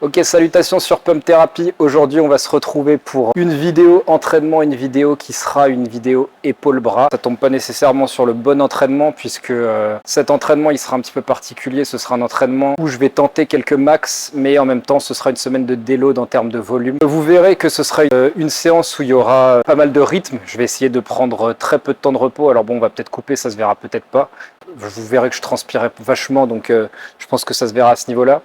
Ok, salutations sur Pump Therapy. Aujourd'hui, on va se retrouver pour une vidéo entraînement, une vidéo qui sera une vidéo épaule-bras. Ça tombe pas nécessairement sur le bon entraînement puisque cet entraînement, il sera un petit peu particulier. Ce sera un entraînement où je vais tenter quelques max, mais en même temps, ce sera une semaine de déload en termes de volume. Vous verrez que ce sera une séance où il y aura pas mal de rythme. Je vais essayer de prendre très peu de temps de repos. Alors bon, on va peut-être couper, ça se verra peut-être pas. Vous verrez que je transpirais vachement, donc je pense que ça se verra à ce niveau-là.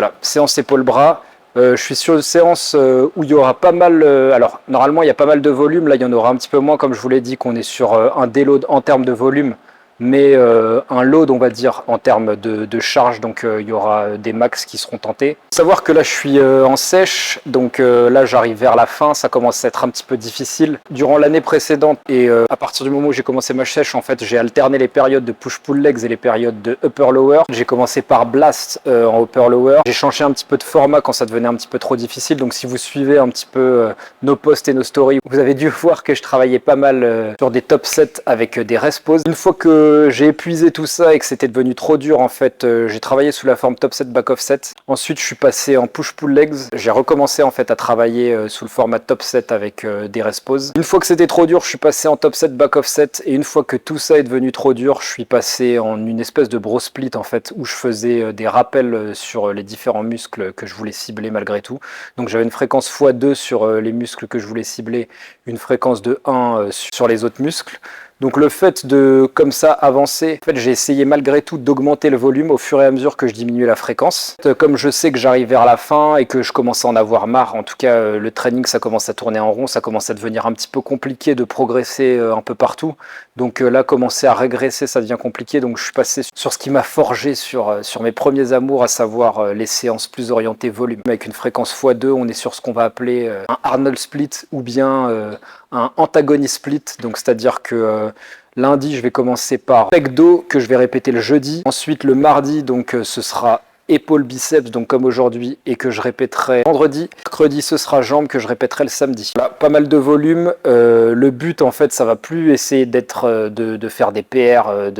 Voilà, séance épaule-bras. Je suis sur une séance où il y aura pas mal... alors, normalement, il y a pas mal de volume. Là, il y en aura un petit peu moins, comme je vous l'ai dit, qu'on est sur un déload en termes de volume, mais un load, on va dire, en termes de charge. Donc, il y aura des max qui seront tentés. Faut savoir que là, je suis en sèche. Donc là, j'arrive vers la fin. Ça commence à être un petit peu difficile. Durant l'année précédente et à partir du moment où j'ai commencé ma sèche, en fait, j'ai alterné les périodes de push-pull legs et les périodes de upper-lower. J'ai commencé par blast en upper-lower. J'ai changé un petit peu de format quand ça devenait un petit peu trop difficile. Donc si vous suivez un petit peu nos posts et nos stories, vous avez dû voir que je travaillais pas mal sur des top sets avec des rest poses. Une fois que j'ai épuisé tout ça et que c'était devenu trop dur, en fait, j'ai travaillé sous la forme top set, back off set. Ensuite, je suis passé en push-pull legs. J'ai recommencé en fait à travailler sous le format top set avec des rest poses. Une fois que c'était trop dur, je suis passé en top set, back off set. Et une fois que tout ça est devenu trop dur, je suis passé en une espèce de bro split en fait, où je faisais des rappels sur les différents muscles que je voulais cibler malgré tout. Donc j'avais une fréquence x2 sur les muscles que je voulais cibler, une fréquence de 1 sur les autres muscles. Donc le fait de, comme ça, avancer, en fait, j'ai essayé malgré tout d'augmenter le volume au fur et à mesure que je diminuais la fréquence. Comme je sais que j'arrive vers la fin et que je commence à en avoir marre, en tout cas le training ça commence à tourner en rond, ça commence à devenir un petit peu compliqué de progresser un peu partout. Donc là, commencer à régresser, ça devient compliqué. Donc je suis passé sur ce qui m'a forgé sur mes premiers amours, à savoir les séances plus orientées volume. Avec une fréquence x2, on est sur ce qu'on va appeler un Arnold split ou bien un antagonist split. Donc c'est-à-dire que lundi, je vais commencer par pec dos que je vais répéter le jeudi. Ensuite, le mardi, donc ce sera épaule biceps, donc comme aujourd'hui, et que je répéterai vendredi. Mercredi, ce sera jambes que je répéterai le samedi. Voilà, pas mal de volume. Le but, en fait, ça va plus essayer d'être de faire des PR,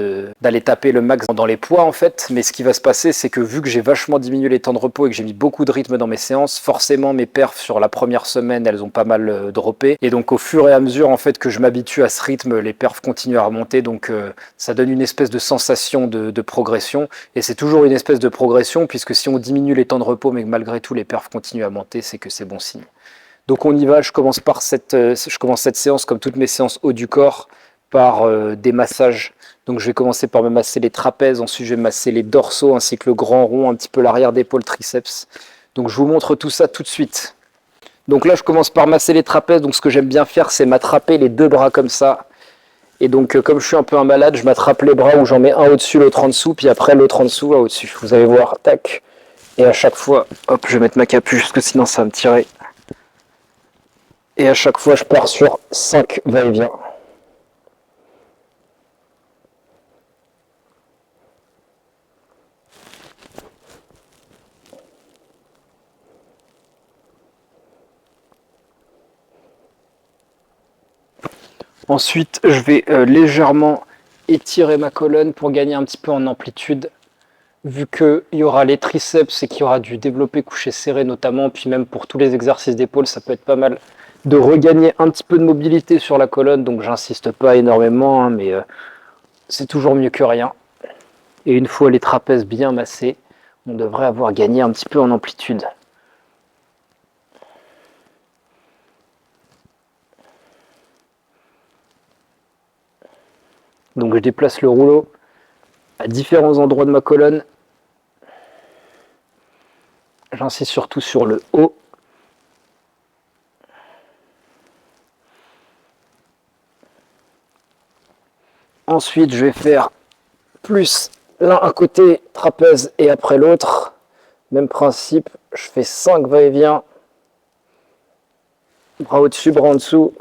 d'aller taper le max dans les poids, en fait. Mais ce qui va se passer, c'est que vu que j'ai vachement diminué les temps de repos et que j'ai mis beaucoup de rythme dans mes séances, forcément, mes perfs sur la première semaine, elles ont pas mal droppé. Et donc, au fur et à mesure, en fait, que je m'habitue à ce rythme, les perfs continuent à remonter. Donc, ça donne une espèce de sensation de progression. Et c'est toujours une espèce de progression, puisque si on diminue les temps de repos mais que malgré tout les perfs continuent à monter, c'est que c'est bon signe. Donc on y va, je commence cette séance comme toutes mes séances haut du corps par des massages. Donc je vais commencer par me masser les trapèzes, ensuite je vais masser les dorsaux ainsi que le grand rond, un petit peu l'arrière d'épaule, triceps. Donc je vous montre tout ça tout de suite. Donc là je commence par masser les trapèzes, donc ce que j'aime bien faire c'est m'attraper les deux bras comme ça. Et donc, comme je suis un peu un malade, je m'attrape les bras où j'en mets un au-dessus, l'autre en dessous, puis après l'autre en dessous, un au-dessus. Vous allez voir, tac. Et à chaque fois, hop, je vais mettre ma capuche, parce que sinon ça va me tirer. Et à chaque fois, je pars sur 5 va-et-vient. Ensuite, je vais légèrement étirer ma colonne pour gagner un petit peu en amplitude. Vu qu'il y aura les triceps et qu'il y aura du développé couché serré notamment, puis même pour tous les exercices d'épaule, ça peut être pas mal de regagner un petit peu de mobilité sur la colonne. Donc j'insiste pas énormément, hein, mais c'est toujours mieux que rien. Et une fois les trapèzes bien massés, on devrait avoir gagné un petit peu en amplitude. Donc je déplace le rouleau à différents endroits de ma colonne. J'insiste surtout sur le haut. Ensuite, je vais faire plus l'un à côté trapèze et après l'autre. Même principe, je fais 5 va-et-vient. Bras au-dessus, bras en dessous.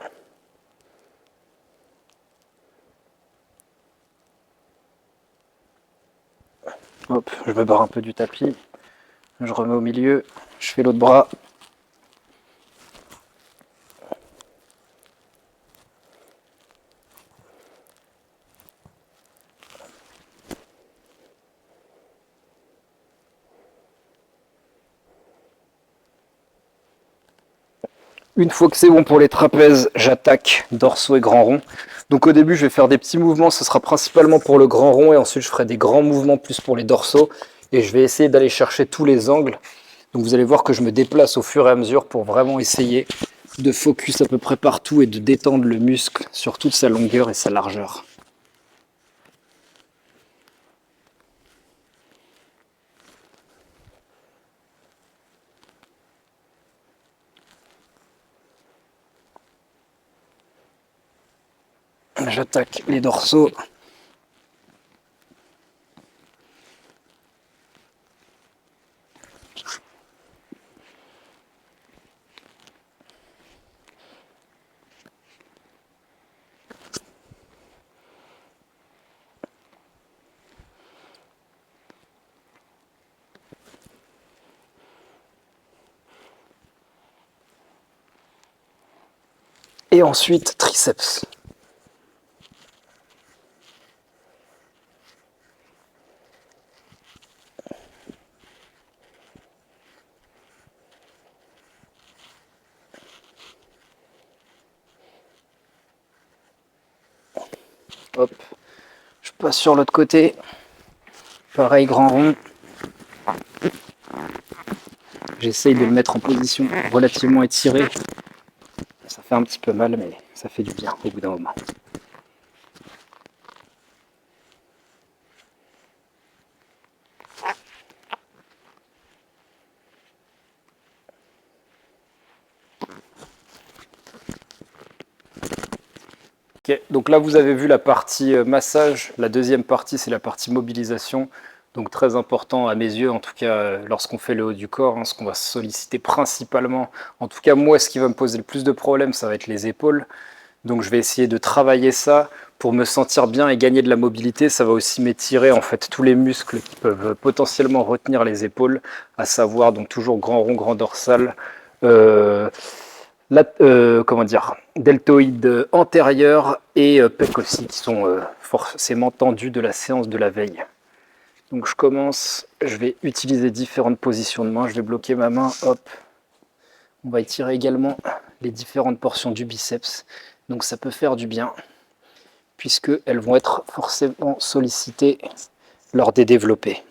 Hop, je me barre un peu du tapis. Je remets au milieu. Je fais l'autre bras. Une fois que c'est bon pour les trapèzes, j'attaque dorsaux et grand rond. Donc au début, je vais faire des petits mouvements, ce sera principalement pour le grand rond et ensuite je ferai des grands mouvements plus pour les dorsaux. Et je vais essayer d'aller chercher tous les angles. Donc vous allez voir que je me déplace au fur et à mesure pour vraiment essayer de focus à peu près partout et de détendre le muscle sur toute sa longueur et sa largeur. J'attaque les dorsaux. Et ensuite, triceps. Hop, je passe sur l'autre côté. Pareil, grand rond. J'essaye de le mettre en position relativement étirée. Ça fait un petit peu mal, mais ça fait du bien au bout d'un moment. Ok, donc là vous avez vu la partie massage. La deuxième partie, c'est la partie mobilisation. Donc très important à mes yeux, en tout cas lorsqu'on fait le haut du corps, ce qu'on va solliciter principalement. En tout cas moi, ce qui va me poser le plus de problèmes, ça va être les épaules. Donc je vais essayer de travailler ça pour me sentir bien et gagner de la mobilité. Ça va aussi m'étirer en fait tous les muscles qui peuvent potentiellement retenir les épaules, à savoir donc toujours grand rond, grand dorsal, comment dire, deltoïde antérieur et pec aussi, qui sont forcément tendus de la séance de la veille. Donc je commence, je vais utiliser différentes positions de main, je vais bloquer ma main, hop. On va étirer également les différentes portions du biceps. Donc ça peut faire du bien, puisqu'elles vont être forcément sollicitées lors des développés.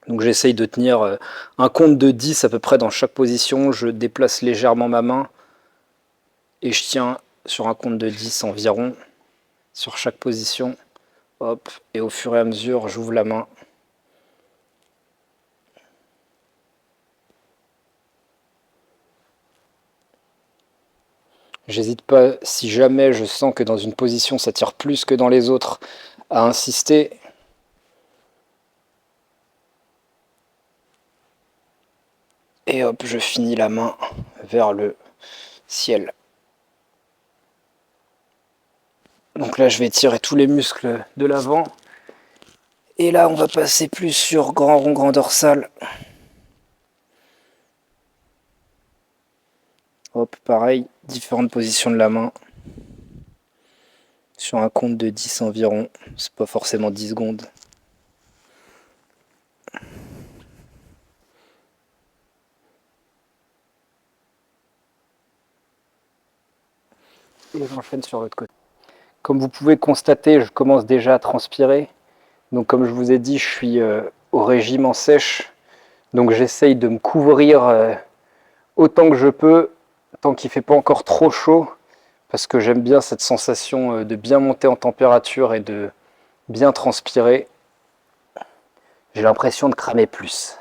Donc j'essaye de tenir un compte de 10 à peu près dans chaque position. Je déplace légèrement ma main et je tiens sur un compte de 10 environ sur chaque position. Hop, et au fur et à mesure, j'ouvre la main. J'hésite pas, si jamais je sens que dans une position ça tire plus que dans les autres, à insister. Et hop, je finis la main vers le ciel. Donc là, je vais tirer tous les muscles de l'avant. Et là, on va passer plus sur grand rond, grand dorsal. Hop, pareil, différentes positions de la main. Sur un compte de 10 environ. C'est pas forcément 10 secondes. Et j'enchaîne sur l'autre côté. Comme vous pouvez constater, je commence déjà à transpirer. Donc comme je vous ai dit, je suis au régime en sèche. Donc j'essaye de me couvrir autant que je peux, tant qu'il ne fait pas encore trop chaud. Parce que j'aime bien cette sensation de bien monter en température et de bien transpirer. J'ai l'impression de cramer plus.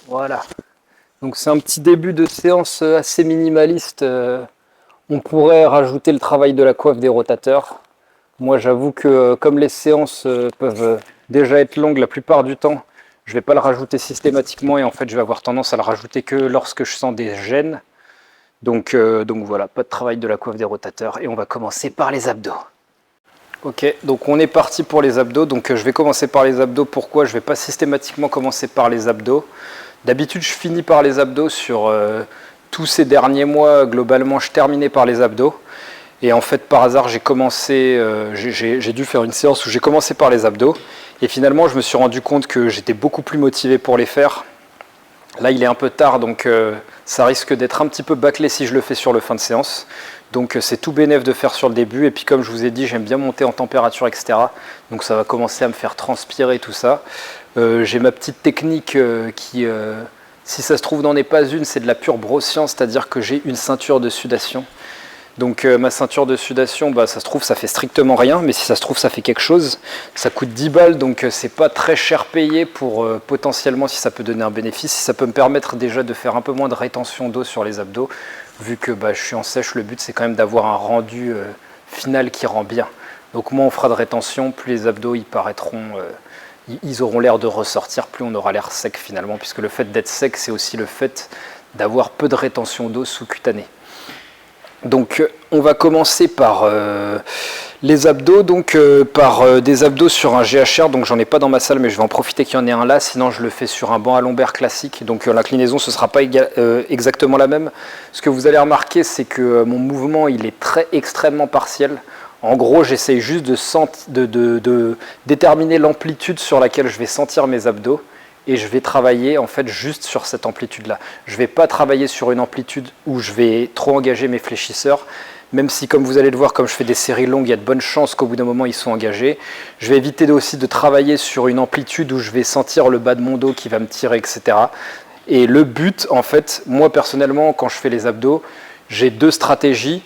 Voilà. Donc c'est un petit début de séance assez minimaliste. On pourrait rajouter le travail de la coiffe des rotateurs. Moi j'avoue que comme les séances peuvent déjà être longues la plupart du temps, je ne vais pas le rajouter systématiquement et en fait je vais avoir tendance à le rajouter que lorsque je sens des gênes. Donc voilà, pas de travail de la coiffe des rotateurs et on va commencer par les abdos. Ok, donc on est parti pour les abdos. Donc je vais commencer par les abdos. Pourquoi? Je ne vais pas systématiquement commencer par les abdos. D'habitude, je finis par les abdos sur tous ces derniers mois. Globalement, je terminais par les abdos. Et en fait, par hasard, j'ai dû faire une séance où j'ai commencé par les abdos. Et finalement, je me suis rendu compte que j'étais beaucoup plus motivé pour les faire. Là, il est un peu tard, donc ça risque d'être un petit peu bâclé si je le fais sur le fin de séance. Donc c'est tout bénef de faire sur le début. Et puis comme je vous ai dit, j'aime bien monter en température, etc. Donc ça va commencer à me faire transpirer tout ça. J'ai ma petite technique qui, si ça se trouve, n'en est pas une, c'est de la pure broscience, c'est-à-dire que j'ai une ceinture de sudation. Donc ma ceinture de sudation, bah, ça se trouve, ça fait strictement rien, mais si ça se trouve, ça fait quelque chose. Ça coûte 10 balles, donc c'est pas très cher payé pour potentiellement, si ça peut donner un bénéfice, si ça peut me permettre déjà de faire un peu moins de rétention d'eau sur les abdos, vu que bah, je suis en sèche, le but c'est quand même d'avoir un rendu final qui rend bien. Donc moins on fera de rétention, plus les abdos ils paraîtront, ils auront l'air de ressortir, plus on aura l'air sec finalement, puisque le fait d'être sec, c'est aussi le fait d'avoir peu de rétention d'eau sous-cutanée. Donc on va commencer par les abdos, donc par des abdos sur un GHR, donc j'en ai pas dans ma salle mais je vais en profiter qu'il y en ait un là, sinon je le fais sur un banc à lombaire classique, donc l'inclinaison ce sera pas exactement la même. Ce que vous allez remarquer c'est que mon mouvement il est extrêmement partiel. En gros j'essaye juste de déterminer l'amplitude sur laquelle je vais sentir mes abdos. Et je vais travailler en fait juste sur cette amplitude-là. Je ne vais pas travailler sur une amplitude où je vais trop engager mes fléchisseurs, même si comme vous allez le voir, comme je fais des séries longues, il y a de bonnes chances qu'au bout d'un moment ils sont engagés. Je vais éviter aussi de travailler sur une amplitude où je vais sentir le bas de mon dos qui va me tirer, etc. Et le but, en fait, moi personnellement, quand je fais les abdos, j'ai deux stratégies.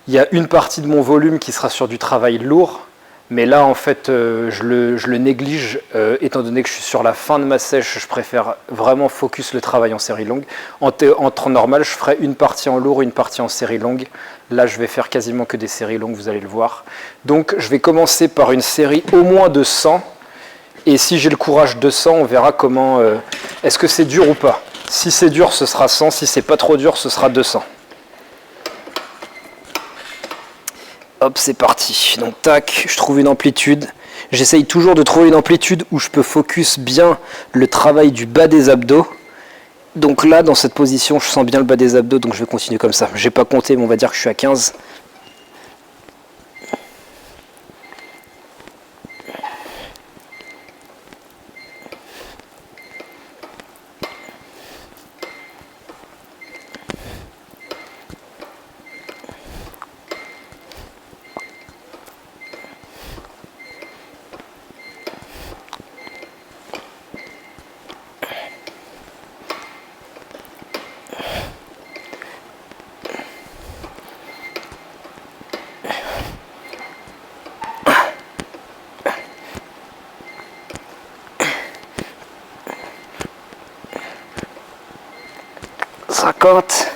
Il y a une partie de mon volume qui sera sur du travail lourd, mais là, en fait, je le néglige, étant donné que je suis sur la fin de ma sèche, je préfère vraiment focus le travail en série longue. En temps normal, je ferai une partie en lourd, une partie en série longue. Là, je vais faire quasiment que des séries longues, vous allez le voir. Donc, je vais commencer par une série au moins de 100. Et si j'ai le courage de 100, on verra comment... est-ce que c'est dur ou pas? Si c'est dur, ce sera 100. Si c'est pas trop dur, ce sera 200. Hop, c'est parti. Donc tac, je trouve une amplitude. J'essaye toujours de trouver une amplitude où je peux focus bien le travail du bas des abdos. Donc là, dans cette position, je sens bien le bas des abdos, donc je vais continuer comme ça. J'ai pas compté, mais on va dire que je suis à 15. Côte.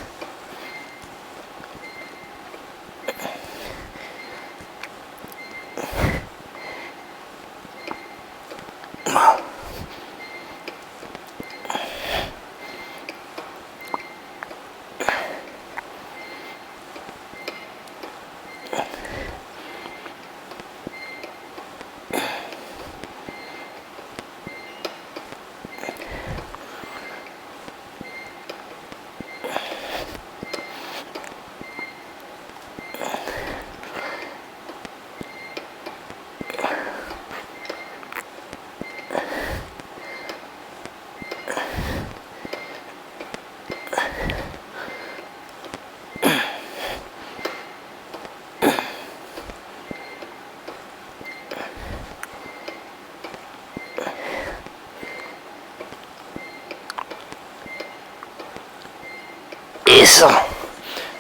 Et 100.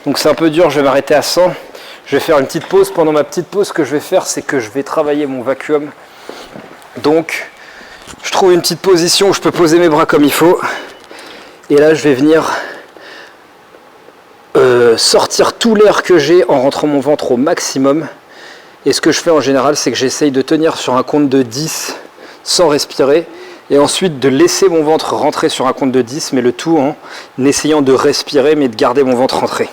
Donc c'est un peu dur, je vais m'arrêter à 100. Je vais faire une petite pause. Pendant ma petite pause, ce que je vais faire, c'est que je vais travailler mon vacuum. Donc, je trouve une petite position où je peux poser mes bras comme il faut. Et là, je vais venir sortir tout l'air que j'ai en rentrant mon ventre au maximum. Et ce que je fais en général, c'est que j'essaye de tenir sur un compte de 10 sans respirer. Et ensuite de laisser mon ventre rentrer sur un compte de 10, mais le tout en essayant de respirer, mais de garder mon ventre rentré.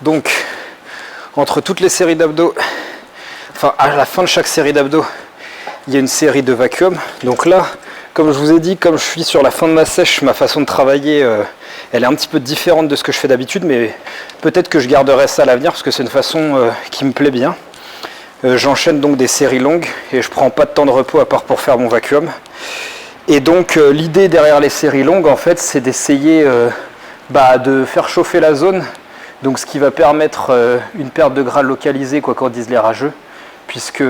Donc, entre toutes les séries d'abdos, enfin à la fin de chaque série d'abdos, il y a une série de vacuum. Donc là, comme je vous ai dit, comme je suis sur la fin de ma sèche, ma façon de travailler, elle est un petit peu différente de ce que je fais d'habitude, mais peut-être que je garderai ça à l'avenir parce que c'est une façon qui me plaît bien. J'enchaîne donc des séries longues et je prends pas de temps de repos à part pour faire mon vacuum. Et donc l'idée derrière les séries longues, en fait, c'est d'essayer de faire chauffer la zone. Donc ce qui va permettre une perte de gras localisée, quoi qu'en disent les rageux, puisque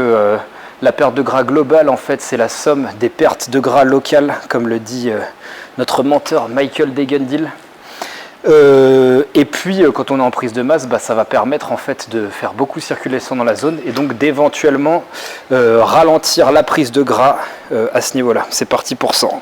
la perte de gras globale, en fait, c'est la somme des pertes de gras locales, comme le dit notre mentor Michael Degendil. Et puis, quand on est en prise de masse, ça va permettre en fait de faire beaucoup circuler le sang dans la zone et donc d'éventuellement ralentir la prise de gras à ce niveau-là. C'est parti pour 100.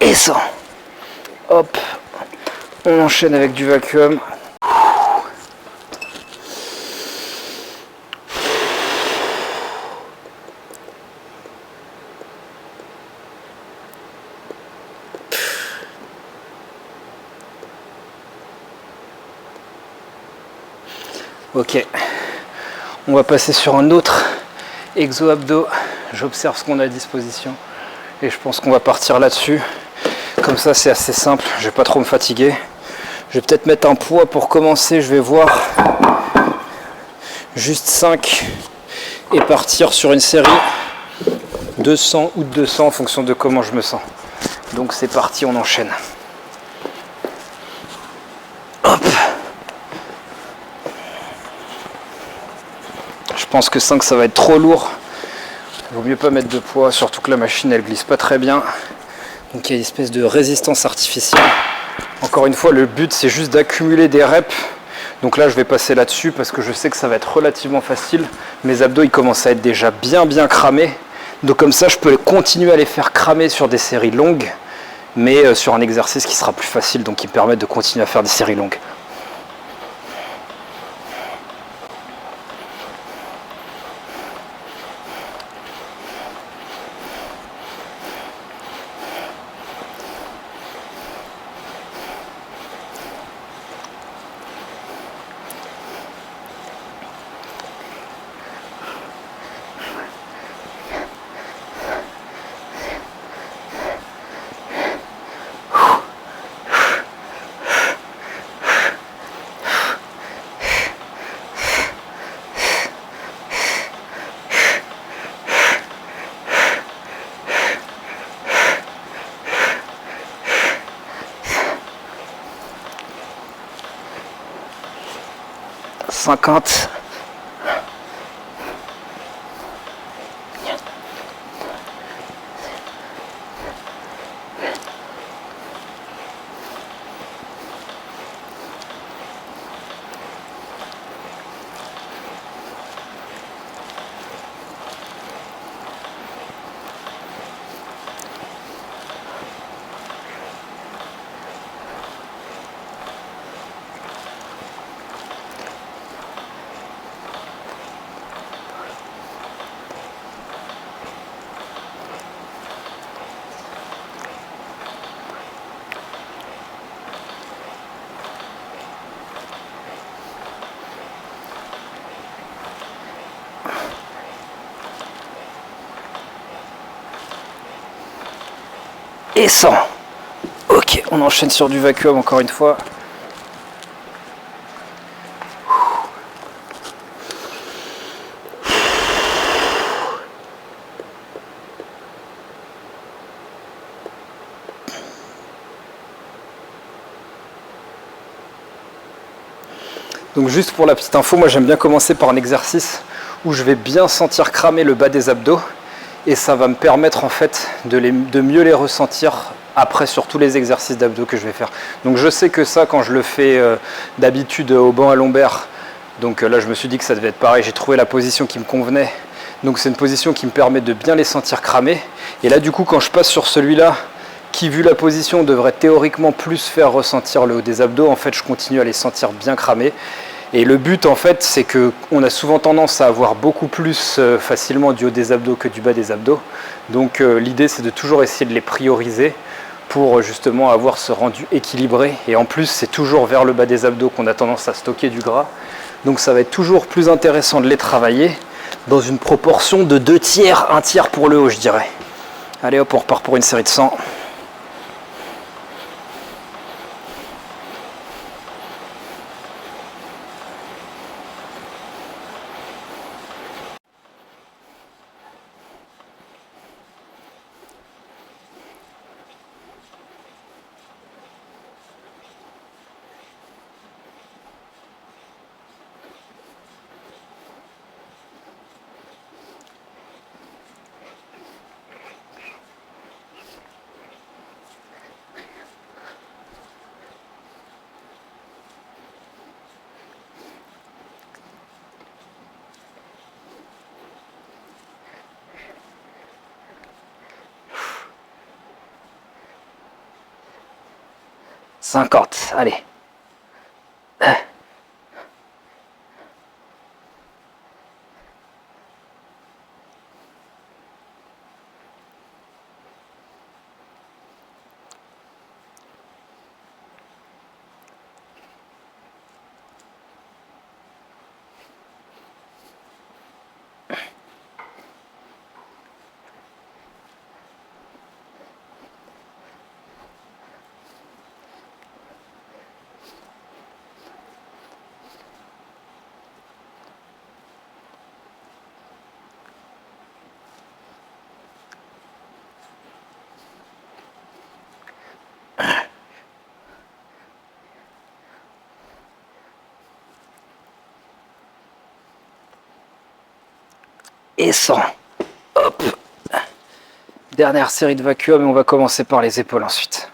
Et ça. Hop. On enchaîne avec du vacuum. Ok, on va passer sur un autre exo-abdo. J'observe ce qu'on a à disposition et je pense qu'on va partir là-dessus. Comme ça, c'est assez simple, je vais pas trop me fatiguer. Je vais peut-être mettre un poids pour commencer, je vais voir juste 5 et partir sur une série 200 ou 200 en fonction de comment je me sens. Donc c'est parti, on enchaîne. Hop. Je pense que 5 ça va être trop lourd. Il vaut mieux pas mettre de poids, surtout que la machine elle glisse pas très bien. Donc il y a une espèce de résistance artificielle. Encore une fois, le but c'est juste d'accumuler des reps. Donc là je vais passer là-dessus parce que je sais que ça va être relativement facile. Mes abdos ils commencent à être déjà bien cramés. Donc comme ça je peux continuer à les faire cramer sur des séries longues. Mais sur un exercice qui sera plus facile, donc qui me permet de continuer à faire des séries longues. ...50... et 100. Ok, on enchaîne sur du vacuum encore une fois. Donc juste pour la petite info, moi j'aime bien commencer par un exercice où je vais bien sentir cramer le bas des abdos et ça va me permettre en fait de mieux les ressentir après sur tous les exercices d'abdos que je vais faire. Donc je sais que ça, quand je le fais d'habitude au banc à lombaire, donc là je me suis dit que ça devait être pareil, j'ai trouvé la position qui me convenait. Donc c'est une position qui me permet de bien les sentir cramer. Et là du coup quand je passe sur celui-là, qui vu la position devrait théoriquement plus faire ressentir le haut des abdos, en fait je continue à les sentir bien cramer. Et le but en fait c'est qu'on a souvent tendance à avoir beaucoup plus facilement du haut des abdos que du bas des abdos. Donc l'idée c'est de toujours essayer de les prioriser pour justement avoir ce rendu équilibré. Et en plus c'est toujours vers le bas des abdos qu'on a tendance à stocker du gras. Donc ça va être toujours plus intéressant de les travailler dans une proportion de 2 tiers, 1 tiers pour le haut je dirais. Allez hop, on repart pour une série de 100. Allez. Et 100. Hop. Dernière série de vacuum et on va commencer par les épaules ensuite.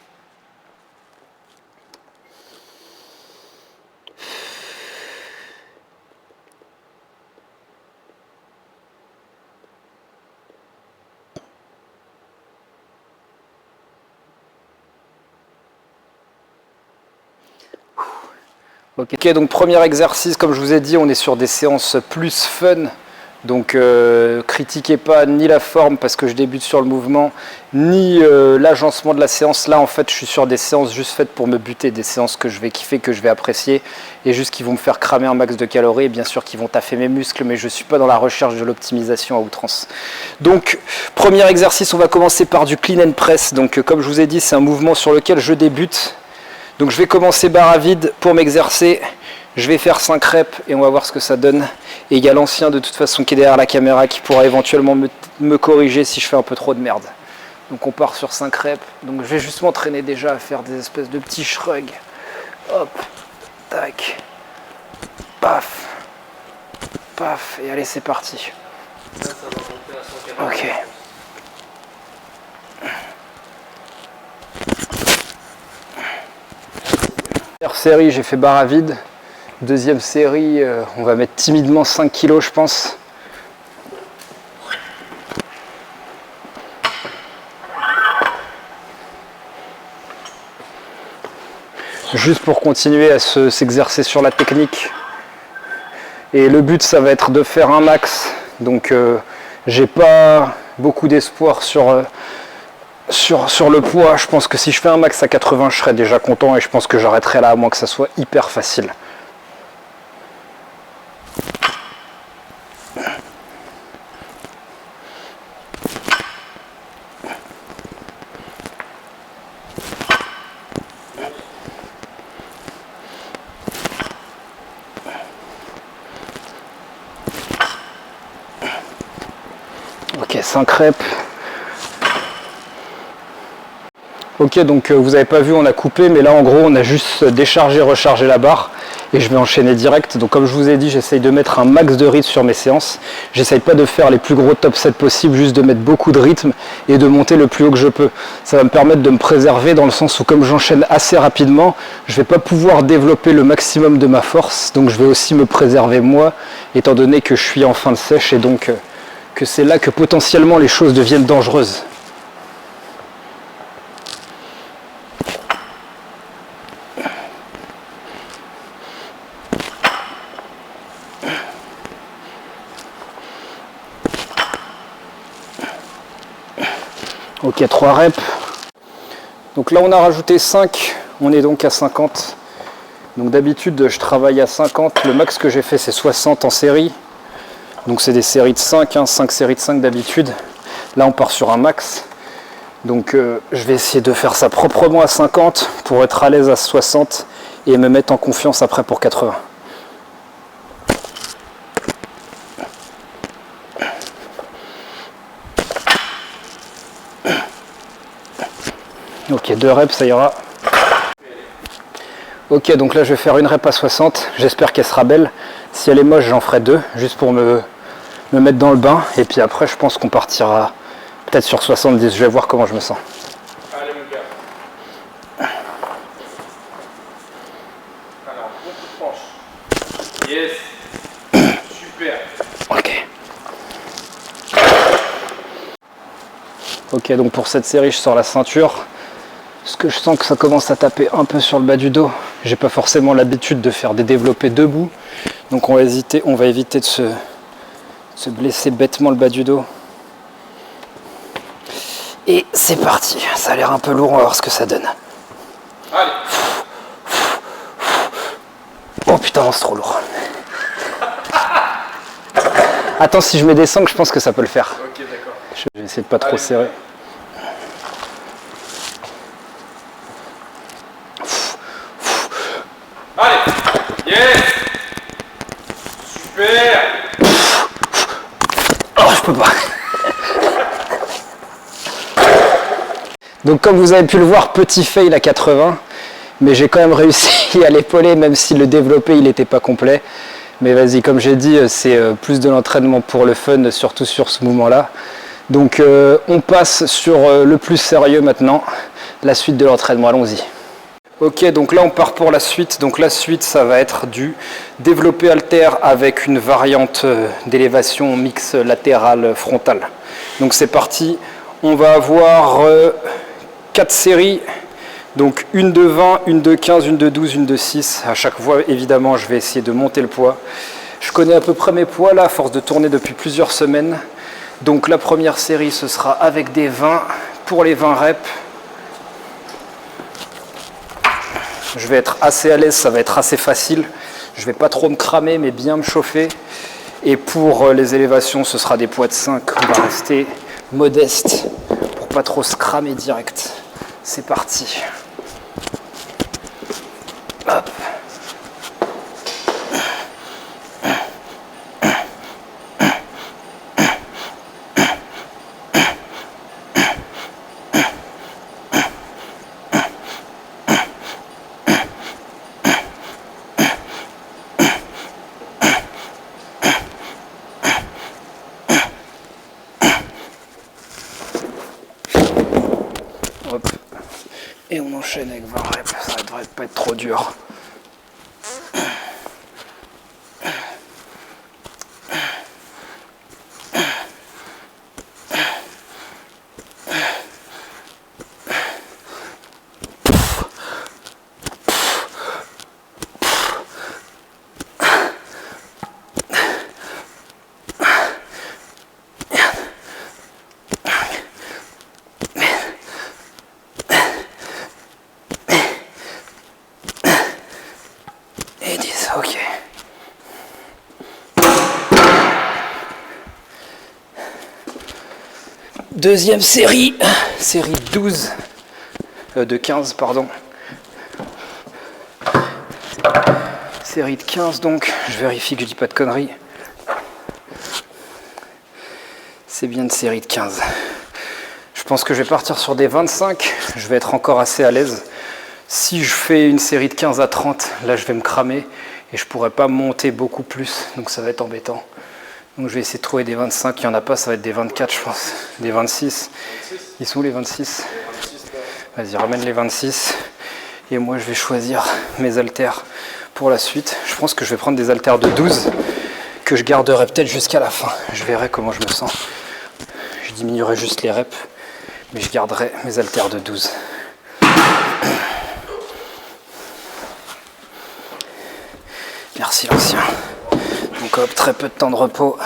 Ok, donc premier exercice, comme je vous ai dit, on est sur des séances plus fun. Donc critiquez pas ni la forme parce que je débute sur le mouvement, ni l'agencement de la séance. Là en fait je suis sur des séances juste faites pour me buter, des séances que je vais kiffer, que je vais apprécier et juste qui vont me faire cramer un max de calories, bien sûr qui vont taffer mes muscles, mais je ne suis pas dans la recherche de l'optimisation à outrance. Donc premier exercice, on va commencer par du clean and press. Donc comme je vous ai dit, c'est un mouvement sur lequel je débute. Donc je vais commencer barre à vide pour m'exercer. Je vais faire 5 reps et on va voir ce que ça donne. Et il y a l'ancien de toute façon qui est derrière la caméra qui pourra éventuellement me corriger si je fais un peu trop de merde. Donc on part sur 5 reps. Donc je vais juste m'entraîner déjà à faire des espèces de petits shrugs. Hop, tac, paf, paf. Et allez c'est parti. Ok. Première série j'ai fait barre à vide. Deuxième série, on va mettre timidement 5 kg je pense. Juste pour continuer à s'exercer sur la technique. Et le but ça va être de faire un max. Donc j'ai pas beaucoup d'espoir sur le poids. Je pense que si je fais un max à 80 je serais déjà content et je pense que j'arrêterai là à moins que ça soit hyper facile. 5 reps. Ok, donc vous n'avez pas vu, on a coupé, mais là en gros on a juste déchargé, rechargé la barre et je vais enchaîner direct. Donc comme je vous ai dit, j'essaye de mettre un max de rythme sur mes séances. J'essaye pas de faire les plus gros top sets possibles, juste de mettre beaucoup de rythme et de monter le plus haut que je peux. Ça va me permettre de me préserver dans le sens où comme j'enchaîne assez rapidement, je vais pas pouvoir développer le maximum de ma force. Donc je vais aussi me préserver moi, étant donné que je suis en fin de sèche et donc que c'est là que potentiellement les choses deviennent dangereuses. Ok, 3 reps. Donc là on a rajouté 5, on est donc à 50. Donc d'habitude je travaille à 50, le max que j'ai fait c'est 60 en série. Donc c'est des séries de 5, 5 séries de 5 d'habitude. Là on part sur un max. Donc je vais essayer de faire ça proprement à 50 pour être à l'aise à 60 et me mettre en confiance après pour 80. Ok, 2 reps, ça ira. Ok, donc là je vais faire une rep à 60. J'espère qu'elle sera belle. Si elle est moche, j'en ferai 2, juste pour me mettre dans le bain. Et puis après, je pense qu'on partira peut-être sur 70. Je vais voir comment je me sens. Allez mon gars. Alors, bon coup de franche. Yes. Super. Ok. Ok, donc pour cette série, je sors la ceinture. Parce que je sens que ça commence à taper un peu sur le bas du dos. J'ai pas forcément l'habitude de faire des développés debout. Donc on va éviter de se blesser bêtement le bas du dos. Et c'est parti. Ça a l'air un peu lourd, on va voir ce que ça donne. Allez. Oh putain, non, c'est trop lourd. Attends, si je mets des sangles, je pense que ça peut le faire. Ok, d'accord. Je vais essayer de pas trop serrer. Allez. Yes. Super. Oh, je peux pas. Donc comme vous avez pu le voir, petit fail à 80. Mais j'ai quand même réussi à l'épauler, même si le développé il n'était pas complet. Mais vas-y, comme j'ai dit, c'est plus de l'entraînement pour le fun, surtout sur ce mouvement-là. Donc on passe sur le plus sérieux maintenant, la suite de l'entraînement, allons-y. Ok, donc là on part pour la suite. Donc la suite, ça va être du développé halter avec une variante d'élévation mix latérale frontale. Donc c'est parti, on va avoir 4 séries. Donc une de 20, une de 15, une de 12, une de 6. À chaque fois, évidemment, je vais essayer de monter le poids. Je connais à peu près mes poids là, à force de tourner depuis plusieurs semaines. Donc la première série, ce sera avec des 20 pour les 20 reps. Je vais être assez à l'aise, ça va être assez facile. Je ne vais pas trop me cramer, mais bien me chauffer. Et pour les élévations, ce sera des poids de 5. On va rester modeste pour pas trop se cramer direct. C'est parti. Hop. Hop. Et on enchaîne avec 20 reps, ça devrait pas être trop dur. Et 10, ok. Deuxième série, série 12, de 15, pardon. Série de 15 donc, je vérifie que je dis pas de conneries. C'est bien une série de 15. Je pense que je vais partir sur des 25. Je vais être encore assez à l'aise. Si je fais une série de 15 à 30, là je vais me cramer et je pourrais pas monter beaucoup plus. Donc ça va être embêtant. Donc je vais essayer de trouver des 25. Il n'y en a pas, ça va être des 24 je pense. Des 26. Ils sont où les 26 ? Vas-y, ramène les 26. Et moi je vais choisir mes haltères pour la suite. Je pense que je vais prendre des haltères de 12 que je garderai peut-être jusqu'à la fin. Je verrai comment je me sens. Je diminuerai juste les reps, mais je garderai mes haltères de 12. Merci l'ancien. Donc hop, très peu de temps de repos.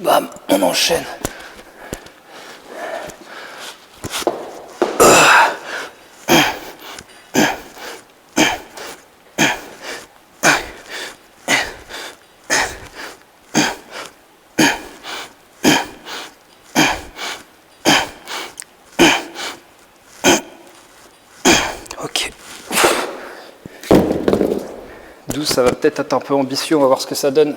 Bam, on enchaîne. Ok. 12, ça va peut-être être un peu ambitieux, on va voir ce que ça donne.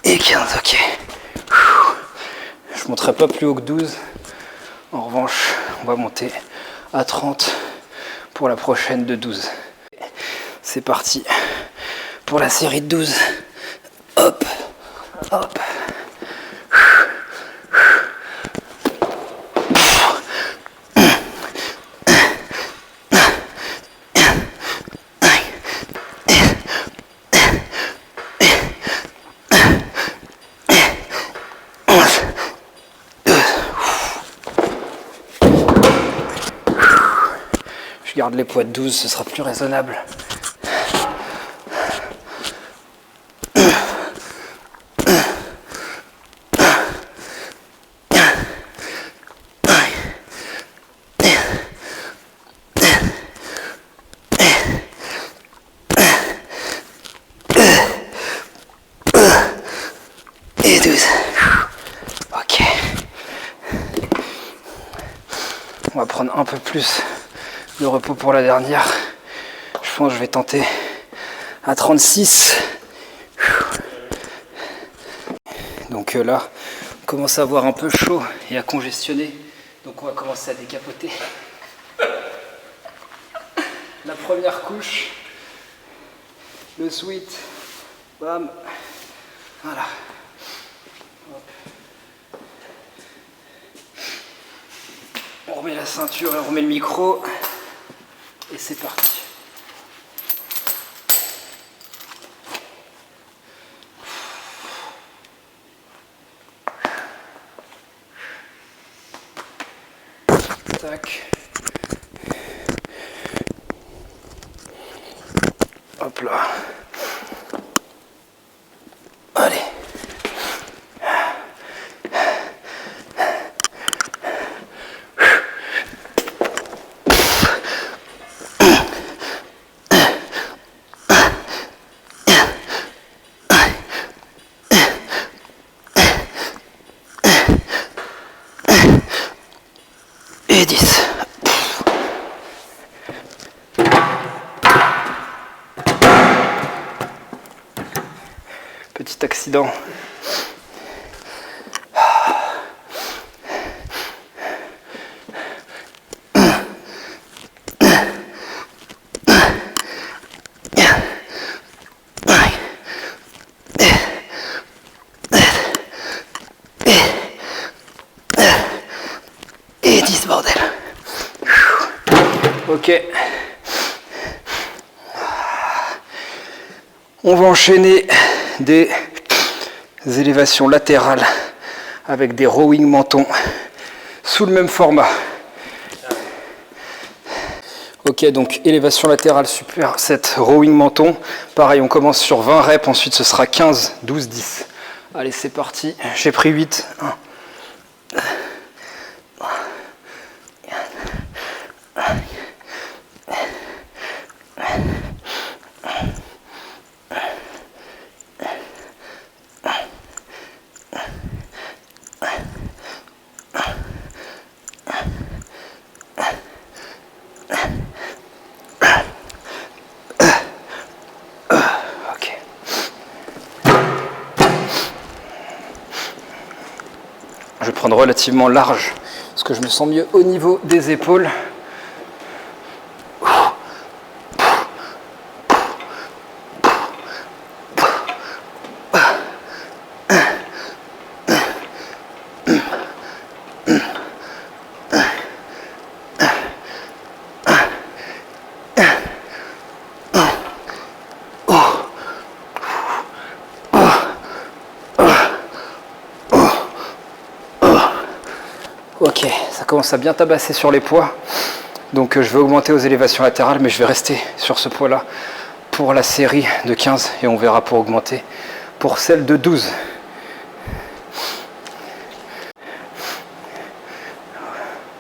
Et 15, ok. Je ne monterai pas plus haut que 12. En revanche, on va monter à 30 pour la prochaine de 12. C'est parti pour la série de 12. Hop, hop. Je garde les poids de 12, ce sera plus raisonnable. Et 12. Ok. On va prendre un peu plus de repos pour la dernière. Je pense que je vais tenter à 36. Donc là, on commence à avoir un peu chaud et à congestionner. Donc on va commencer à décapoter. La première couche, le sweat, bam, voilà. Hop. On remet la ceinture et on remet le micro. Et c'est parti. Tac. Hop là. Allez. Et 10. Petit accident. Et 10, bordel. Ok. On va enchaîner des élévations latérales avec des rowing menton sous le même format. Ok, donc élévation latérale super set, rowing menton. Pareil, on commence sur 20 reps, ensuite ce sera 15, 12, 10. Allez, c'est parti. J'ai pris 8. 1, 2, 3, 4, Je vais prendre relativement large parce que je me sens mieux au niveau des épaules. Ok, ça commence à bien tabasser sur les poids. Donc je vais augmenter aux élévations latérales, mais je vais rester sur ce poids-là pour la série de 15 et on verra pour augmenter pour celle de 12.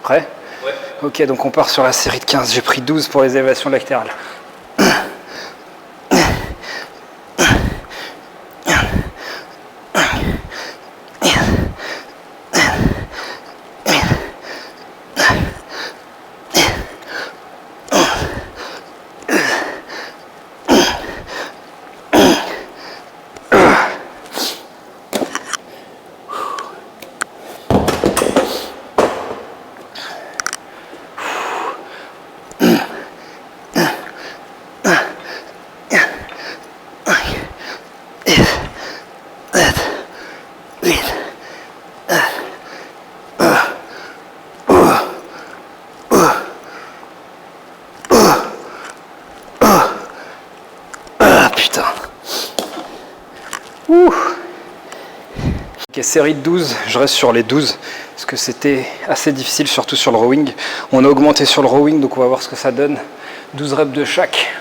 Prêt? Ouais. Ok, donc on part sur la série de 15. J'ai pris 12 pour les élévations latérales. Ok, série de 12, je reste sur les 12 parce que c'était assez difficile, surtout sur le rowing. On a augmenté sur le rowing, donc on va voir ce que ça donne. 12 reps de chaque.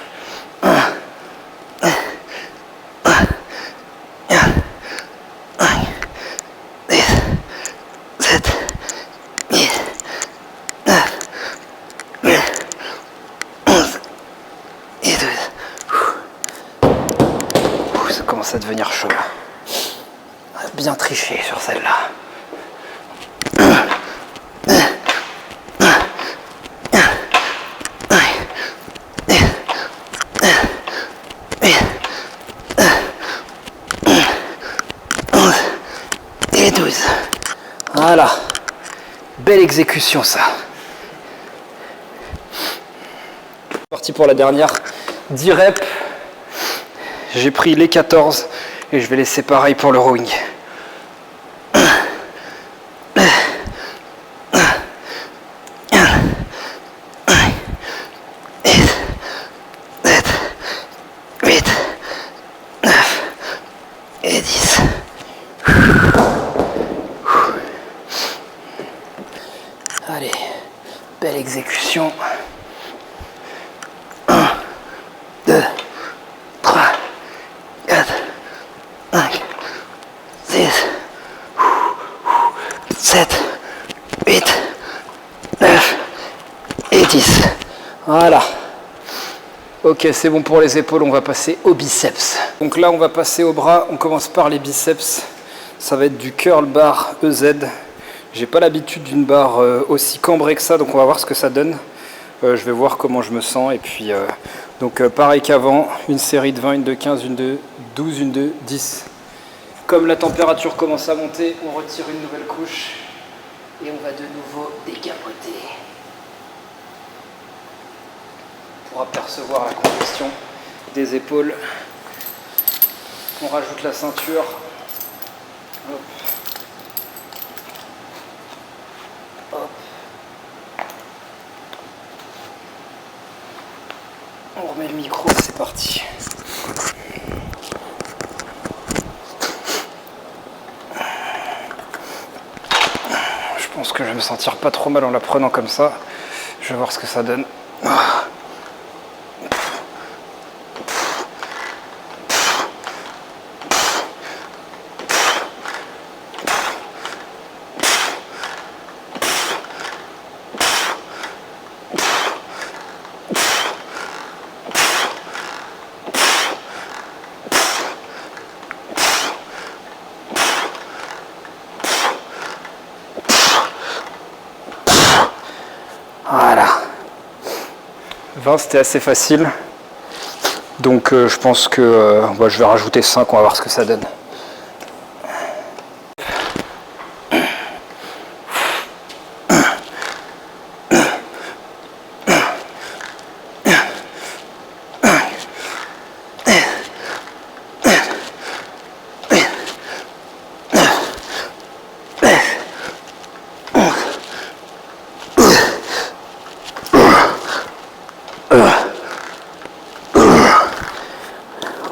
11 et 12. Ça commence à devenir chaud. Bien triché sur celle-là. Et 12. Voilà. Belle exécution ça. Parti pour la dernière. 10 reps. J'ai pris les 14 et je vais laisser pareil pour le rowing. 10. Allez, belle exécution. 1, 2, 3, 4, 5, 6, 7, 8, 9 et 10. Voilà. Ok, c'est bon pour les épaules, on va passer aux biceps. Donc là, on va passer aux bras, on commence par les biceps. Ça va être du curl bar EZ. J'ai pas l'habitude d'une barre aussi cambrée que ça, donc on va voir ce que ça donne. Je vais voir comment je me sens. Et puis, donc pareil qu'avant, une série de 20, une de 15, une de 12, une de 10. Comme la température commence à monter, on retire une nouvelle couche et on va de nouveau décapoter. Pour apercevoir la congestion des épaules. On rajoute la ceinture. Hop. Hop. On remet le micro, c'est parti. Je pense que je vais me sentir pas trop mal en la prenant comme ça. Je vais voir ce que ça donne. Voilà. 20 c'était assez facile. Donc je pense que je vais rajouter 5, on va voir ce que ça donne.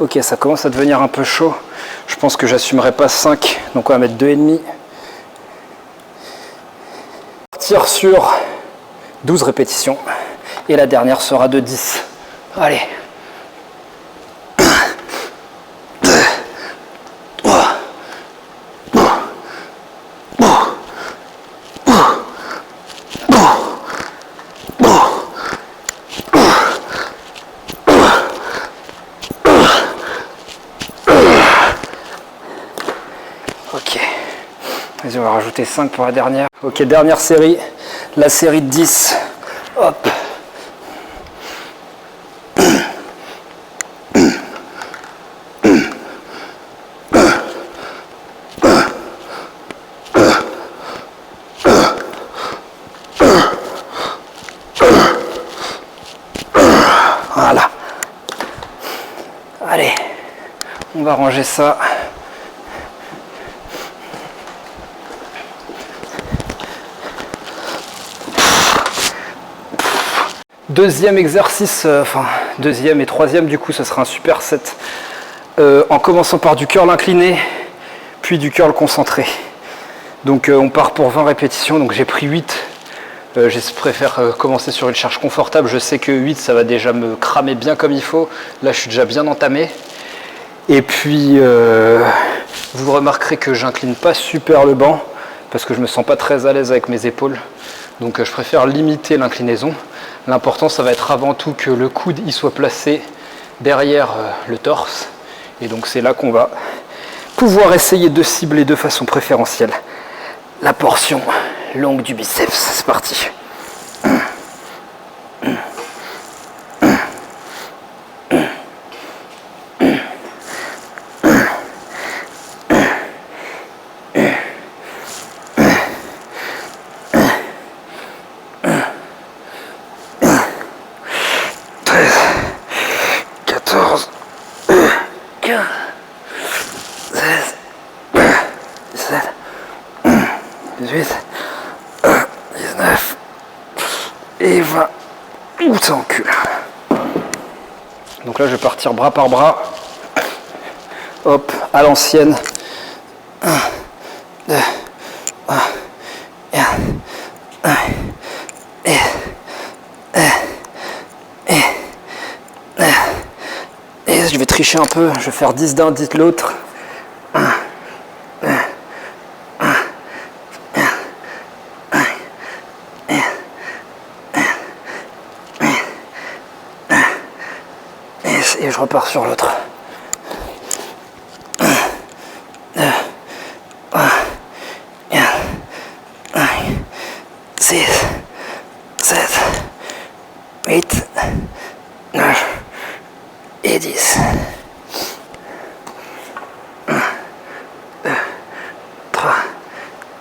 Ok, ça commence à devenir un peu chaud. Je pense que j'assumerai pas 5, donc on va mettre 2,5. Partir sur 12 répétitions. Et la dernière sera de 10. Allez. 2, 3. Ok. Vas-y, on va rajouter 5 pour la dernière. Ok, dernière série. La série de 10. Hop. Voilà. Allez, on va ranger ça. Deuxième exercice, enfin deuxième et troisième du coup, ce sera un superset en commençant par du curl incliné, puis du curl concentré. Donc on part pour 20 répétitions, donc j'ai pris 8. Je préfère commencer sur une charge confortable, je sais que 8 ça va déjà me cramer bien comme il faut. Là je suis déjà bien entamé. Et puis vous remarquerez que j'incline pas super le banc parce que je me sens pas très à l'aise avec mes épaules. Donc je préfère limiter l'inclinaison. L'important ça va être avant tout que le coude y soit placé derrière le torse. Et donc c'est là qu'on va pouvoir essayer de cibler de façon préférentielle la portion longue du biceps. C'est parti. Et 20. Ouh, ça encule. Donc là, je vais partir bras par bras. Hop, à l'ancienne. 1, 2, 1, 1, et je vais tricher un peu. Je vais faire 10 d'un, 10 de l'autre. Et je repars sur l'autre. 6, 7, 8, 9 et 10. 1, 2, 3,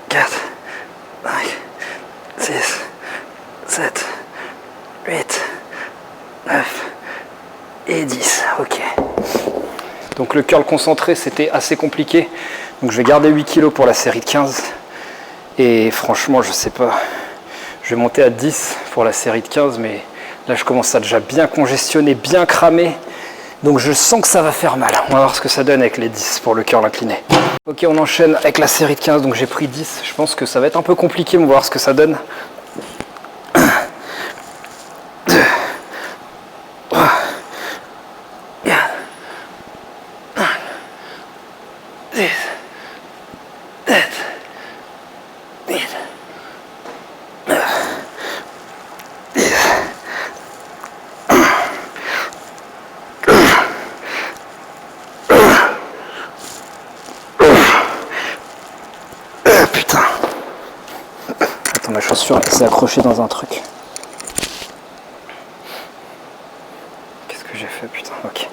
4, 5, 6, 7, 8, 9 et 10. Ok. Donc le curl concentré, c'était assez compliqué. Donc je vais garder 8 kg pour la série de 15. Et franchement, je sais pas. Je vais monter à 10 pour la série de 15, mais là je commence à déjà bien congestionner, bien cramer. Donc je sens que ça va faire mal. On va voir ce que ça donne avec les 10 pour le curl incliné. Ok, on enchaîne avec la série de 15. Donc j'ai pris 10. Je pense que ça va être un peu compliqué, on va voir ce que ça donne. 1, 2, 3, 4, 5, 6, 7, 8, 9, 10. Putain. Attends, ma chaussure s'est accrochée dans un truc. Qu'est-ce que j'ai fait, putain? Ok.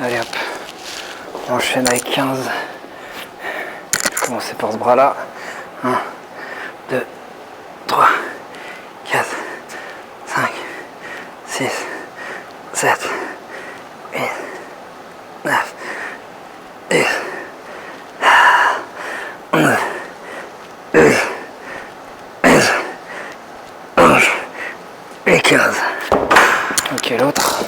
Allez hop. On enchaîne avec 15. Je vais commencer par ce bras-là. 1, 2, 3, 4, 5, 6, 7, 8, 9, 10, 11, 12, 13, 14 et 15. Ok, l'autre.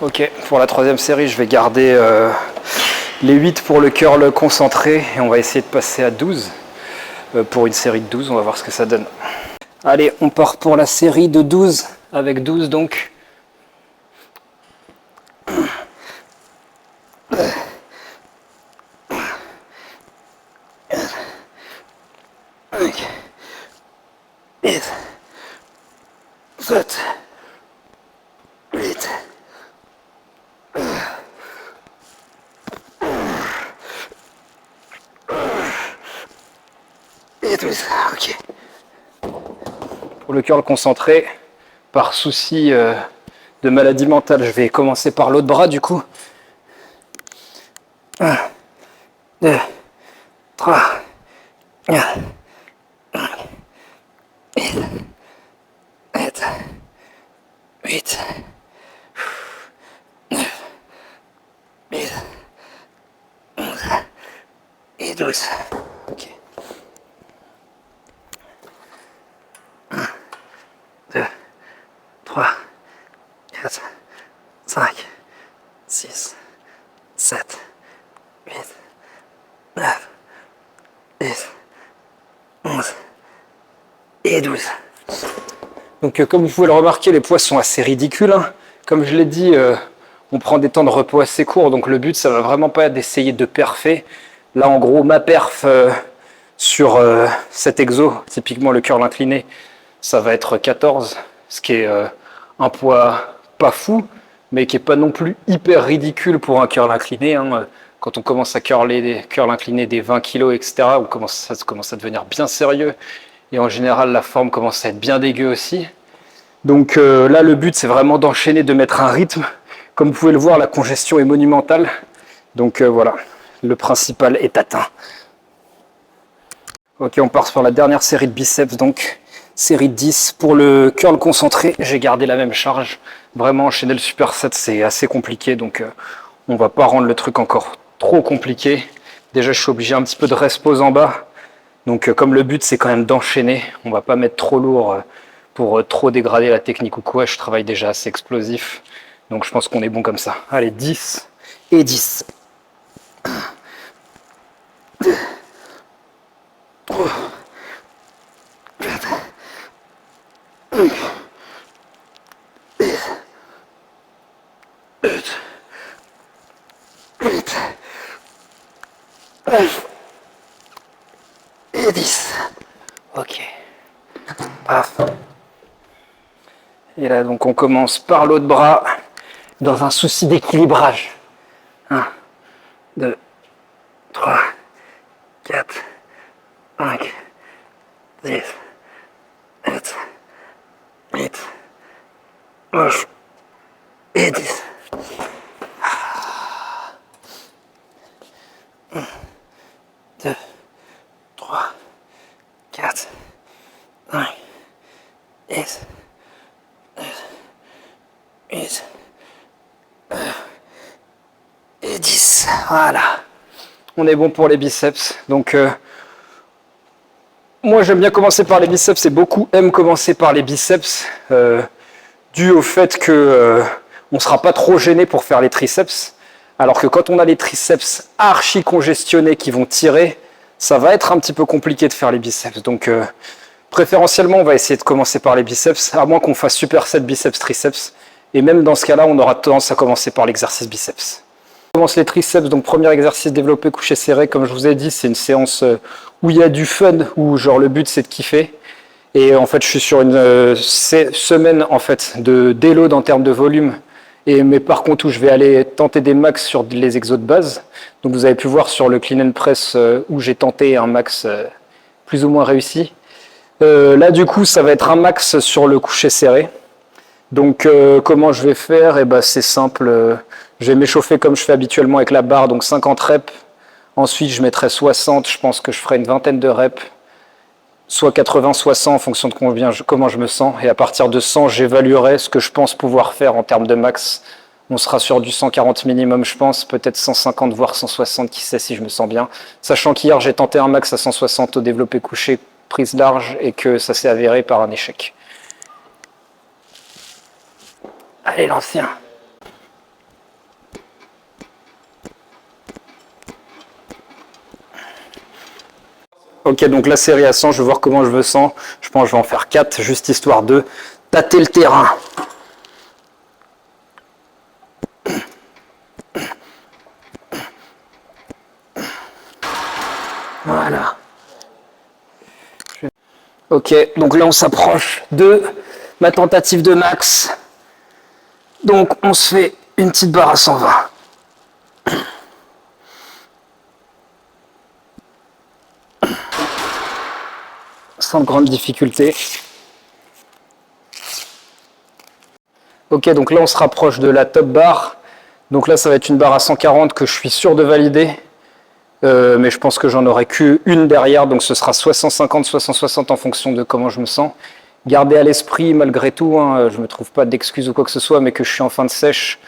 Ok, pour la troisième série, je vais garder les 8 pour le curl concentré et on va essayer de passer à 12 pour une série de 12, on va voir ce que ça donne. Allez, on part pour la série de 12, avec 12 donc. Ok. Pour le curl concentré, par souci de maladie mentale, je vais commencer par l'autre bras du coup. 1, 2, 3, 4, 7, 8, 9, 10, 11 et 12. Ok. 2, 3, 4, 5, 6, 7, 8, 9, 10, 11 et 12. Donc comme vous pouvez le remarquer, les poids sont assez ridicules. Hein. Comme je l'ai dit, on prend des temps de repos assez courts, donc le but, ça va vraiment pas être d'essayer de perfer. Là, en gros, ma perf sur cet exo, typiquement le curl incliné, ça va être 14, ce qui est un poids pas fou, mais qui n'est pas non plus hyper ridicule pour un curl incliné. Hein. Quand on commence à curler des curls inclinés des 20 kg, etc., ça commence à devenir bien sérieux. Et en général, la forme commence à être bien dégueu aussi. Donc là, le but, c'est vraiment d'enchaîner, de mettre un rythme. Comme vous pouvez le voir, la congestion est monumentale. Donc voilà, le principal est atteint. Ok, on part sur la dernière série de biceps, donc série de 10. Pour le curl concentré, j'ai gardé la même charge. Vraiment, enchaîner le superset, c'est assez compliqué, donc on va pas rendre le truc encore trop compliqué. Déjà, je suis obligé un petit peu de rest pause en bas. Donc comme le but, c'est quand même d'enchaîner, on va pas mettre trop lourd pour trop dégrader la technique ou quoi. Je travaille déjà assez explosif, donc je pense qu'on est bon comme ça. Allez, 10 et 10. 1, 2, 3, 4, 5, 6, 7, 8, 9 et 10. Ok. Paf. Et là, donc, on commence par l'autre bras dans un souci d'équilibrage. 1, 2, 3, 4, 5, 6, 7, 8, 9 et 10. 1, 2, 3, 4, 5, 6, 7, 8, 9 et 10. Voilà. On est bon pour les biceps. Donc, moi, j'aime bien commencer par les biceps et beaucoup aiment commencer par les biceps dû au fait que on ne sera pas trop gêné pour faire les triceps. Alors que quand on a les triceps archi congestionnés qui vont tirer, ça va être un petit peu compliqué de faire les biceps. Donc, préférentiellement, on va essayer de commencer par les biceps, à moins qu'on fasse superset biceps triceps. Et même dans ce cas-là, on aura tendance à commencer par l'exercice biceps. On commence les triceps, donc premier exercice développé couché serré, comme je vous ai dit, c'est une séance où il y a du fun, où genre le but c'est de kiffer. Et en fait, je suis sur une semaine en fait de déload en termes de volume, mais par contre où je vais aller tenter des max sur les exos de base. Donc vous avez pu voir sur le clean and press où j'ai tenté un max plus ou moins réussi. Là du coup, ça va être un max sur le couché serré. Donc comment je vais faire? Eh ben, c'est simple, je vais m'échauffer comme je fais habituellement avec la barre, donc 50 reps. Ensuite je mettrai 60, je pense que je ferai une vingtaine de reps, soit 80, soit 100 en fonction de comment je me sens. Et à partir de 100, j'évaluerai ce que je pense pouvoir faire en termes de max. On sera sur du 140 minimum, je pense, peut-être 150, voire 160, qui sait si je me sens bien. Sachant qu'hier, j'ai tenté un max à 160 au développé couché, prise large, et que ça s'est avéré par un échec. Allez, l'ancien. Ok, donc la série à 100, je vais voir comment je veux 100. Je pense que je vais en faire 4, juste histoire de tâter le terrain. Voilà. Ok, donc là on s'approche de ma tentative de max. Donc on se fait une petite barre à 120. Sans grande difficulté. Ok, donc là on se rapproche de la top barre. Donc là ça va être une barre à 140 que je suis sûr de valider. Mais je pense que j'en aurai qu'une derrière, donc ce sera soit 150, soit 160 en fonction de comment je me sens. Gardez à l'esprit, malgré tout, hein, je ne me trouve pas d'excuses ou quoi que ce soit, mais que je suis en fin de sèche,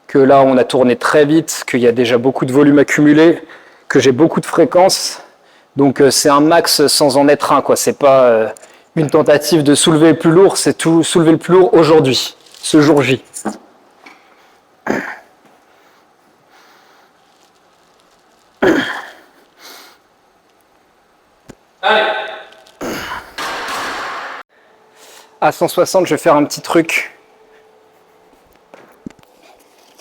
que là on a tourné très vite, qu'il y a déjà beaucoup de volume accumulé, que j'ai beaucoup de fréquences. Donc c'est un max sans en être un, quoi. C'est pas une tentative de soulever le plus lourd, c'est tout soulever le plus lourd aujourd'hui, ce jour J. Allez. À 160, je vais faire un petit truc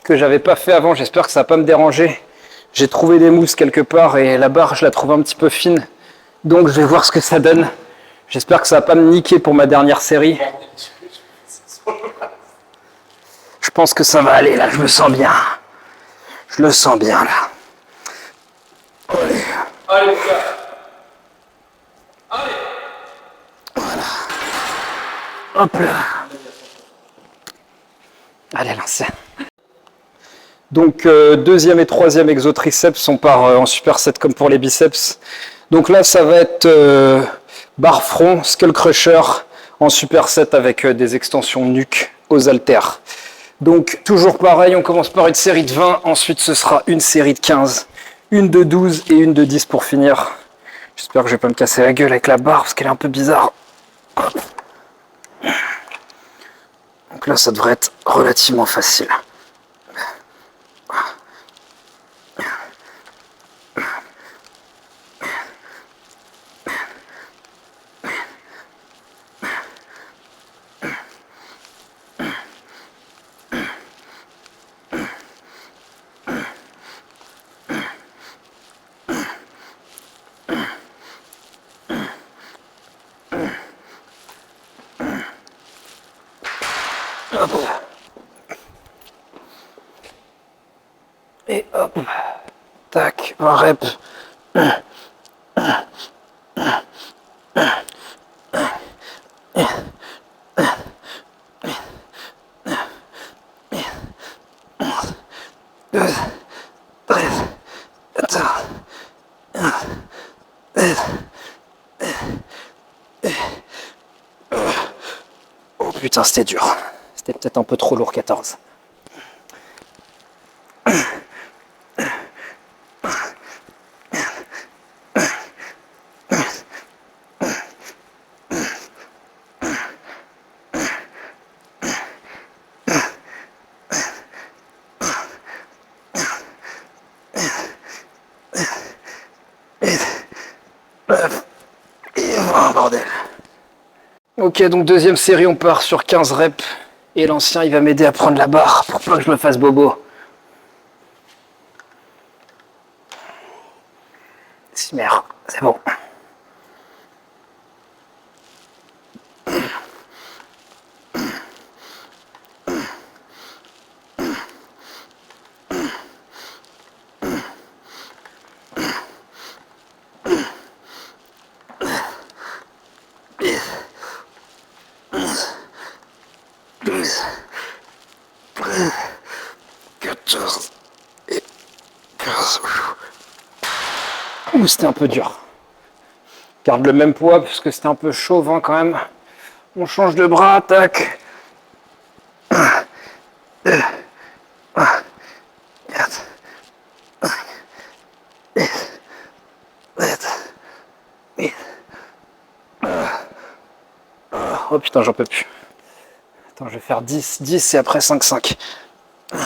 que j'avais pas fait avant. J'espère que ça va pas me déranger. J'ai trouvé des mousses quelque part et la barre, je la trouve un petit peu fine. Donc je vais voir ce que ça donne. J'espère que ça va pas me niquer pour ma dernière série. Je pense que ça va aller là, je me sens bien. Je le sens bien là. Allez. Allez, mon gars. Allez. Hop là. Allez, lancez. Donc deuxième et troisième exotriceps, on part en superset comme pour les biceps. Donc là ça va être barre front, skull crusher en superset avec des extensions nuque aux haltères. Donc toujours pareil, on commence par une série de 20, ensuite ce sera une série de 15, une de 12 et une de 10 pour finir. J'espère que je vais pas me casser la gueule avec la barre parce qu'elle est un peu bizarre. Hop. Donc là ça devrait être relativement facile. Hop. Et hop. Tac, un rep. Oh putain, c'était dur. C'était peut-être un peu trop lourd, 14. Et 20, bordel. Ok, donc deuxième série, on part sur 15 reps. Et l'ancien, il va m'aider à prendre la barre pour pas que je me fasse bobo. Merde, c'est bon. Ouh, c'était un peu dur. Garde le même poids parce que c'était un peu chauvin quand même. On change de bras, tac. 1, 2, 1, 4, 5, 6, 7, 8. Oh putain, j'en peux plus. Attends, je vais faire 10, 10 et après 5, 5. 1,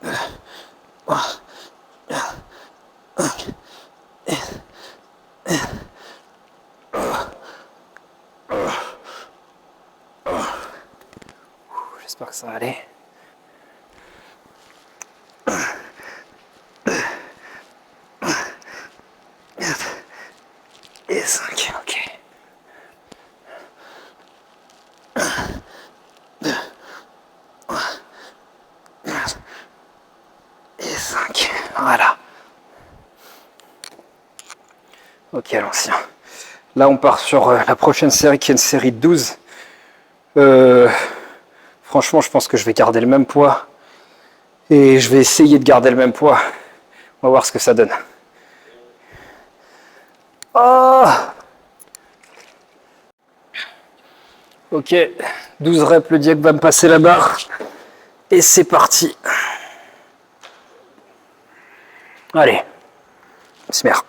2, 3, 4, 5, 6, 7, J'espère que ça va aller. Et 5, ok. 2, 3, 4 et 5. Voilà. Ok, l'ancien. Là, on part sur la prochaine série qui est une série de 12. Franchement, je pense que je vais garder le même poids. Et je vais essayer de garder le même poids. On va voir ce que ça donne. Oh! Ok, 12 reps, le Diego va me passer la barre. Et c'est parti. Allez, se merde.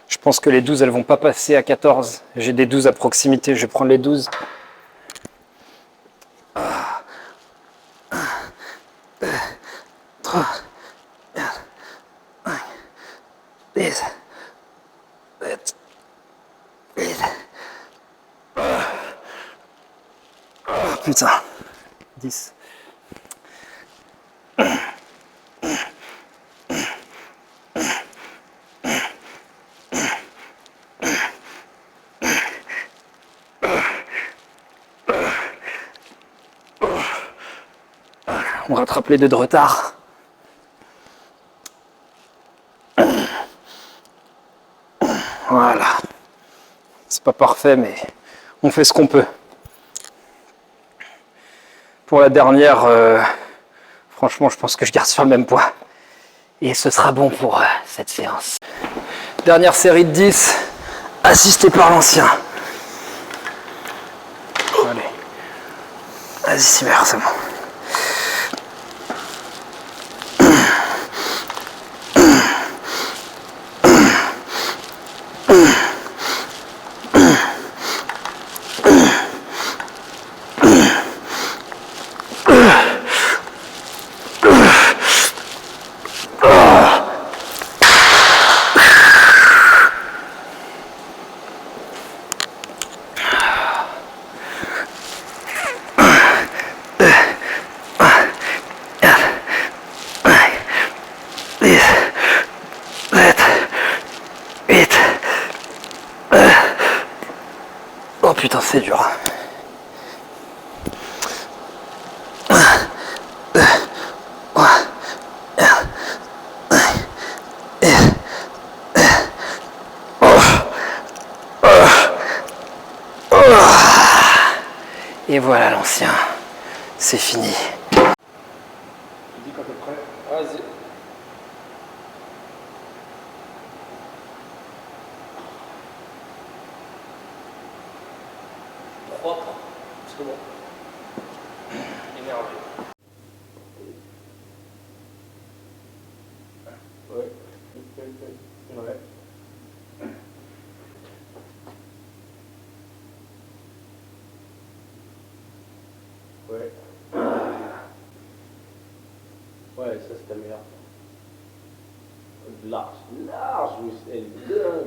Je pense que les 12, elles vont pas passer à 14. J'ai des 12 à proximité, je vais prendre les 12. 1, 2, 3, 4, 5, 6, 7, 8. Oh, putain. 10. On rattrape les 2 de retard. Voilà. C'est pas parfait, mais on fait ce qu'on peut. Pour la dernière, franchement, je pense que je garde sur le même poids. Et ce sera bon pour cette séance. Dernière série de 10, assistée par l'ancien. Allez. Vas-y, Simer, c'est bon. Oh putain, c'est dur. 1, 2, 3, 4, 5, et voilà l'ancien. C'est fini. Tu dis quand t'es prêt. Vas-y. Propre. C'est bon. Énervé. Ouais. Ouais. Ouais. Ouais, ça c'est ta meilleure. Large, large, mais elle est dingue.